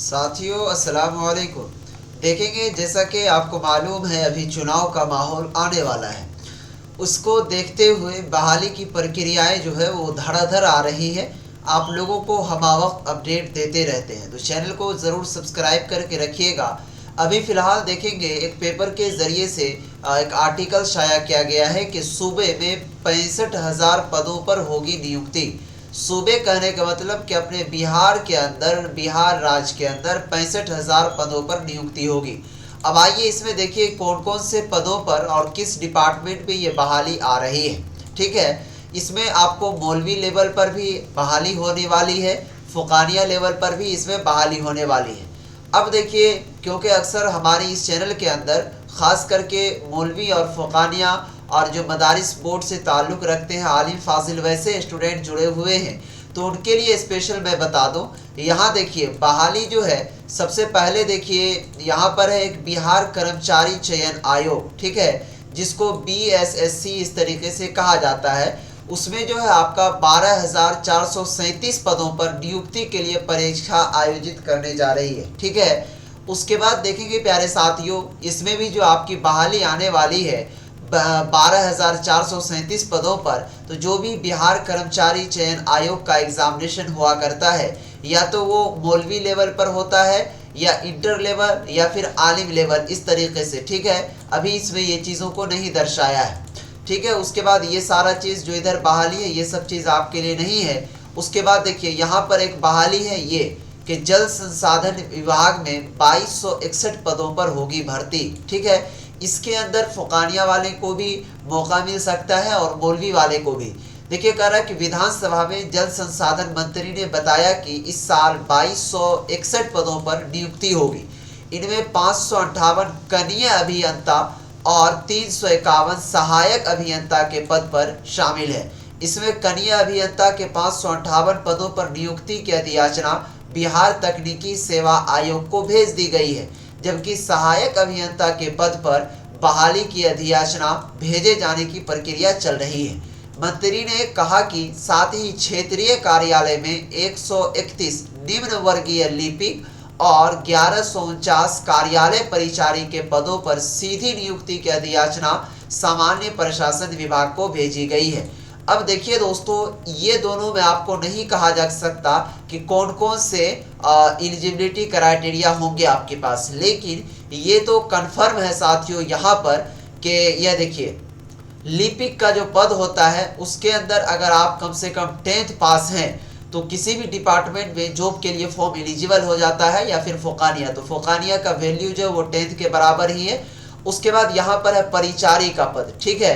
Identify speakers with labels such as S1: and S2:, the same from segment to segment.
S1: साथियों अस्सलाम वालेकुम। देखेंगे जैसा कि आपको मालूम है अभी चुनाव का माहौल आने वाला है, उसको देखते हुए बहाली की प्रक्रियाएं जो है वो धड़ाधड़ आ रही है। आप लोगों को हमावक्त अपडेट देते रहते हैं, तो चैनल को ज़रूर सब्सक्राइब करके रखिएगा। अभी फ़िलहाल देखेंगे एक पेपर के ज़रिए से एक आर्टिकल शाया किया गया है कि सूबे में 65,000 पदों पर होगी नियुक्ति। सूबे कहने का मतलब कि अपने बिहार के अंदर, बिहार राज्य के अंदर 65,000 पदों पर नियुक्ति होगी। अब आइए इसमें देखिए कौन कौन से पदों पर और किस डिपार्टमेंट में ये बहाली आ रही है। ठीक है, इसमें आपको मौलवी लेवल पर भी बहाली होने वाली है, फ़ुकानिया लेवल पर भी इसमें बहाली होने वाली है। अब देखिए, क्योंकि अक्सर हमारे इस चैनल के अंदर ख़ास करके मौलवी और फ़ुकानिया और जो मदारिस बोर्ड से ताल्लुक़ रखते हैं, आलिम फाजिल वैसे स्टूडेंट जुड़े हुए हैं, तो उनके लिए स्पेशल मैं बता दूं। यहाँ देखिए बहाली जो है, सबसे पहले देखिए यहाँ पर है एक बिहार कर्मचारी चयन आयोग, ठीक है, जिसको BSSC इस तरीके से कहा जाता है। उसमें जो है आपका 12,437 पदों पर नियुक्ति के लिए परीक्षा आयोजित करने जा रही है। ठीक है, उसके बाद देखेंगे प्यारे साथियों, इसमें भी जो आपकी बहाली आने वाली है 12,437 पदों पर, तो जो भी बिहार कर्मचारी चयन आयोग का एग्जामिनेशन हुआ करता है, या तो वो मौलवी लेवल पर होता है या इंटर लेवल या फिर आलिम लेवल, इस तरीके से। ठीक है, अभी इसमें ये चीज़ों को नहीं दर्शाया है। ठीक है, उसके बाद ये सारा चीज़ जो इधर बहाली है ये सब चीज़ आपके लिए नहीं है। उसके बाद देखिए यहाँ पर एक बहाली है ये कि जल संसाधन विभाग में 2261 पदों पर होगी भर्ती। ठीक है, इसके अंदर फ़ुकानिया वाले को भी मौका मिल सकता है और मौलवी वाले को भी। देखिए कह रहा है कि विधानसभा में जल संसाधन मंत्री ने बताया कि इस साल 2261 पदों पर नियुक्ति होगी। इनमें 558 कनीय अभियंता और 351 सहायक अभियंता के पद पर शामिल है। इसमें कनीय अभियंता के 558 पदों पर नियुक्ति की अधियाचना बिहार तकनीकी सेवा आयोग को भेज दी गई है, जबकि सहायक अभियंता के पद पर बहाली की अधियाचना भेजे जाने की प्रक्रिया चल रही है। मंत्री ने कहा कि साथ ही क्षेत्रीय कार्यालय में 131 निम्न वर्गीय लिपिक और 1149 कार्यालय परिचारी के पदों पर सीधी नियुक्ति की अधियाचना सामान्य प्रशासन विभाग को भेजी गई है। अब देखिए दोस्तों, ये दोनों में आपको नहीं कहा जा सकता कि कौन कौन से एलिजिबिलिटी क्राइटेरिया होंगे आपके पास, लेकिन ये तो कंफर्म है साथियों यहाँ पर कि यह देखिए लिपिक का जो पद होता है उसके अंदर अगर आप कम से कम 10th पास हैं तो किसी भी डिपार्टमेंट में जॉब के लिए फॉर्म एलिजिबल हो जाता है, या फिर फ़ुकानिया, तो फ़ुकानिया का वैल्यू जो है वो 10th के बराबर ही है। उसके बाद यहाँ पर है परिचारी का पद। ठीक है,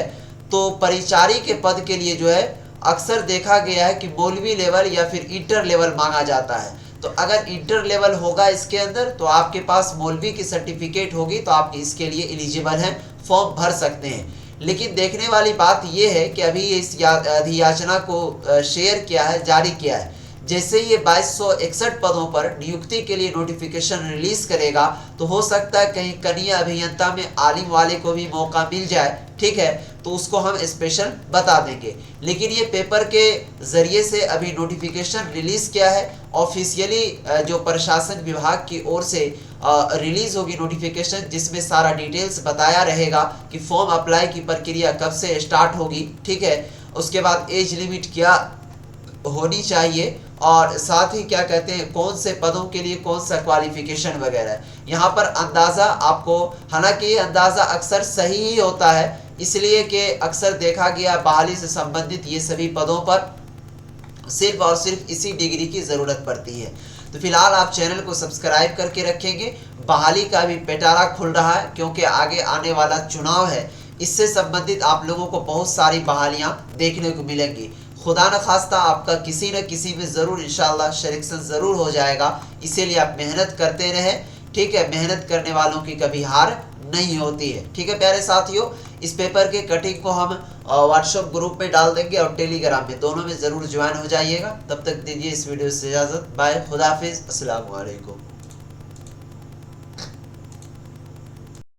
S1: तो परिचारी के पद के लिए जो है अक्सर देखा गया है कि मौलवी लेवल या फिर इंटर लेवल मांगा जाता है। तो अगर इंटर लेवल होगा इसके अंदर तो आपके पास मौलवी की सर्टिफिकेट होगी तो आप इसके लिए एलिजिबल हैं, फॉर्म भर सकते हैं। लेकिन देखने वाली बात यह है कि अभी इस अधियाचना को शेयर किया है, जारी किया है। जैसे ये 2261 पदों पर नियुक्ति के लिए नोटिफिकेशन रिलीज करेगा तो हो सकता है कहीं कनीय अभियंता में आलिम वाले को भी मौका मिल जाए। ठीक है, तो उसको हम स्पेशल बता देंगे। लेकिन ये पेपर के ज़रिए से अभी नोटिफिकेशन रिलीज़ किया है, ऑफिशियली जो प्रशासन विभाग की ओर से रिलीज़ होगी नोटिफिकेशन, जिसमें सारा डिटेल्स बताया रहेगा कि फॉर्म अप्लाई की प्रक्रिया कब से स्टार्ट होगी। ठीक है, उसके बाद एज लिमिट क्या होनी चाहिए और साथ ही क्या कहते हैं कौन से पदों के लिए कौन सा क्वालिफिकेशन वगैरह। यहाँ पर अंदाज़ा आपको, हालांकि ये अंदाज़ा अक्सर सही ही होता है, इसलिए कि अक्सर देखा गया बहाली से संबंधित ये सभी पदों पर सिर्फ और सिर्फ इसी डिग्री की ज़रूरत पड़ती है। तो फिलहाल आप चैनल को सब्सक्राइब करके रखेंगे। बहाली का भी पिटारा खुल रहा है क्योंकि आगे आने वाला चुनाव है, इससे संबंधित आप लोगों को बहुत सारी बहालियाँ देखने को मिलेंगी। खुदा न खास्ता आपका किसी न किसी में ज़रूर इंशाल्लाह सिलेक्शन ज़रूर हो जाएगा, इसीलिए आप मेहनत करते रहें। ठीक है, मेहनत करने वालों की कभी हार नहीं होती है। ठीक है प्यारे साथियों, इस पेपर के कटिंग को हम व्हाट्सएप ग्रुप में डाल देंगे और टेलीग्राम में, दोनों में ज़रूर ज्वाइन हो जाइएगा। तब तक दीजिए इस वीडियो से इजाज़त। बाय, खुदा हाफिज़, अस्सलाम वालेकुम।